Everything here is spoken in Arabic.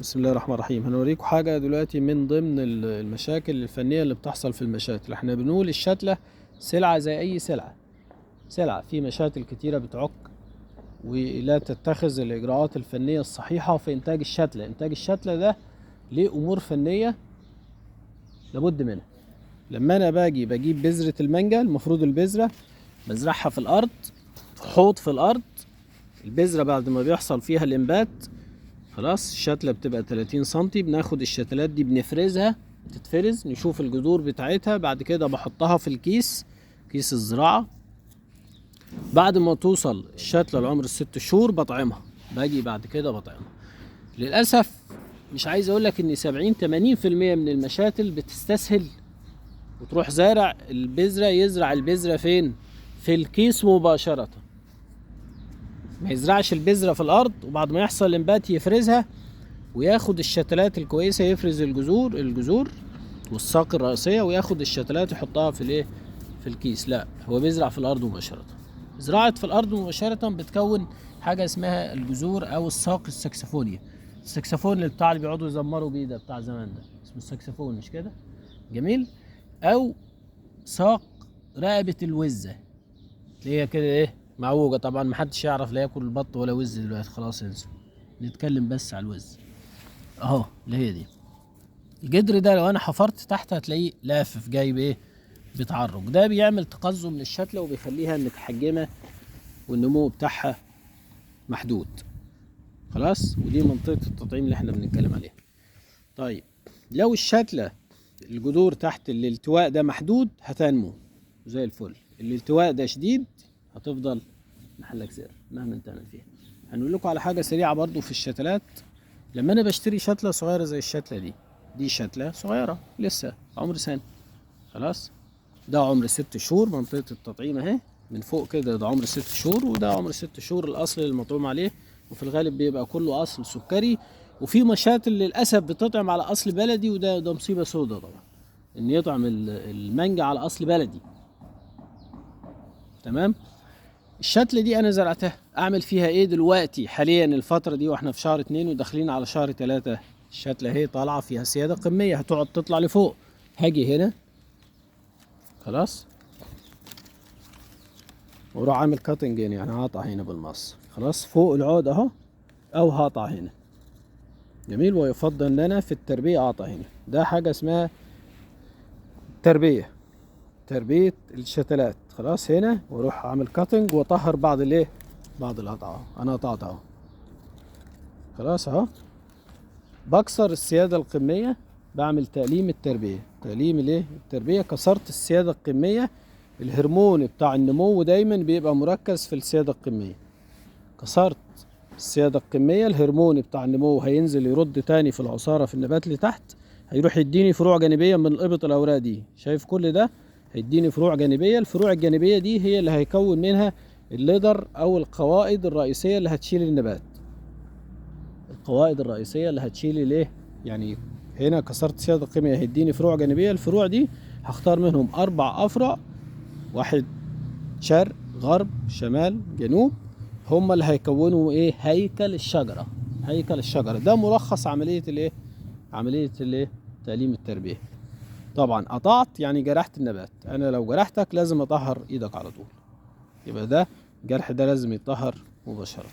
بسم الله الرحمن الرحيم. هنوريكم حاجة دلوقتي من ضمن المشاكل الفنية اللي بتحصل في المشاتل. احنا بنقول الشتلة سلعة زي أي سلعة في مشاتل كتيرة بتعك ولا تتخذ الإجراءات الفنية الصحيحة في إنتاج الشتلة. إنتاج الشتلة ده ليه أمور فنية لابد منها. لما أنا بجيب بذرة المانجا، المفروض البذرة بزرعها في الأرض، في حوض في الأرض. البذرة بعد ما بيحصل فيها الإنبات خلاص الشتلة بتبقى 30 سنتي، بناخد الشتلات دي بنفرزها، تتفرز، نشوف الجذور بتاعتها. بعد كده بحطها في كيس الزراعة. بعد ما توصل الشتلة لعمر ال6 شهور بطعمها، باجي بعد كده بطعمها. للأسف مش عايز اقولك ان 70-80% من المشاتل بتستسهل وتروح زارع البذرة، يزرع البذرة فين؟ في الكيس مباشرة. ما يزرعش البذرة في الأرض وبعد ما يحصل الإنبات يفرزها وياخد الشتلات الكويسة، يفرز الجذور والساق الرئيسية وياخد الشتلات يحطها في الكيس. لا، هو بيزرع في الأرض مباشرة. زراعة في الأرض مباشرة بتكون حاجة اسمها الجذور أو الساق السكسفونية. السكسفون اللي بيقعدوا يزمروا بيه ده بتاع زمان، ده اسمه السكسفون، مش كده؟ جميل. أو ساق رقبة الوزة اللي هي كده معوجة. طبعا محدش يعرف لا ياكل البط ولا وز دلوقتي، خلاص انسوا، نتكلم بس على الوز اهو، اللي هي دي. الجدر ده لو انا حفرت تحت هتلاقيه لافف جاي بيتعرج. ده بيعمل تقزم للشتلة وبيخليها متحجمة والنمو بتاعها محدود. خلاص، ودي منطقة التطعيم اللي احنا بنتكلم عليها. طيب لو الشتلة الجذور تحت الالتواء ده محدود هتنمو زي الفل. الالتواء ده شديد هتفضل محلك سر مهما تعمل فيها. هنقول لكم على حاجة سريعة برضو في الشتلات. لما انا بشتري شتلة صغيرة زي الشتلة دي شتلة صغيرة لسه عمر سنة، خلاص ده عمر 6 شهور. منطقة التطعيم اهي من فوق كده، ده عمر 6 شهور وده عمر 6 شهور الاصل المطعوم عليه. وفي الغالب بيبقى كله اصل سكري. وفي مشاتل للاسف بتطعم على اصل بلدي، وده مصيبة سودة طبعا ان يطعم المانجا على اصل بلدي. تمام. الشتلة دي انا زرعتها، اعمل فيها ايه دلوقتي حاليا الفترة دي واحنا في شهر 2 وداخلين على شهر 3؟ الشتلة هي طالعة فيها سيادة قمية، هتقعد تطلع لفوق. هاجي هنا خلاص واروح عامل كاتنج يعني هقطع هنا بالمقص خلاص فوق العود اهو، او هقطع هنا. جميل. ويفضل ان انا في التربية اقطع هنا. ده حاجة اسمها تربية الشتلات. خلاص هنا واروح اعمل كاتنج واطهر بعض القطعة. انا قطعت اهو خلاص اهو، بكسر السيادة القمية، بعمل تأليم التربية. التربية كسرت السيادة القمية. الهرمون بتاع النمو دايما بيبقى مركز في السيادة القمية. كسرت السيادة القمية، الهرمون بتاع النمو هينزل يرد تاني في العصارة في النبات اللي تحت، هيروح يديني فروع جانبية من الإبط الأوراق دي. شايف كل ده؟ هيديني فروع جانبية. الفروع الجانبية دي هي اللي هيكون منها الليدر أو القوائد الرئيسية اللي هتشيل النبات. القوائد الرئيسية اللي هتشيل يعني هنا كسرت السيادة القمية هيديني فروع جانبية. الفروع دي هختار منهم 4 أفرع، واحد شرق غرب شمال جنوب، هم اللي هيكونوا هيكل الشجرة. ده ملخص عملية تأليم التربية. طبعا قطعت يعني جرحت النبات. انا لو جرحتك لازم اطهر ايدك على طول، يبقى ده الجرح ده لازم يتطهر مباشرة.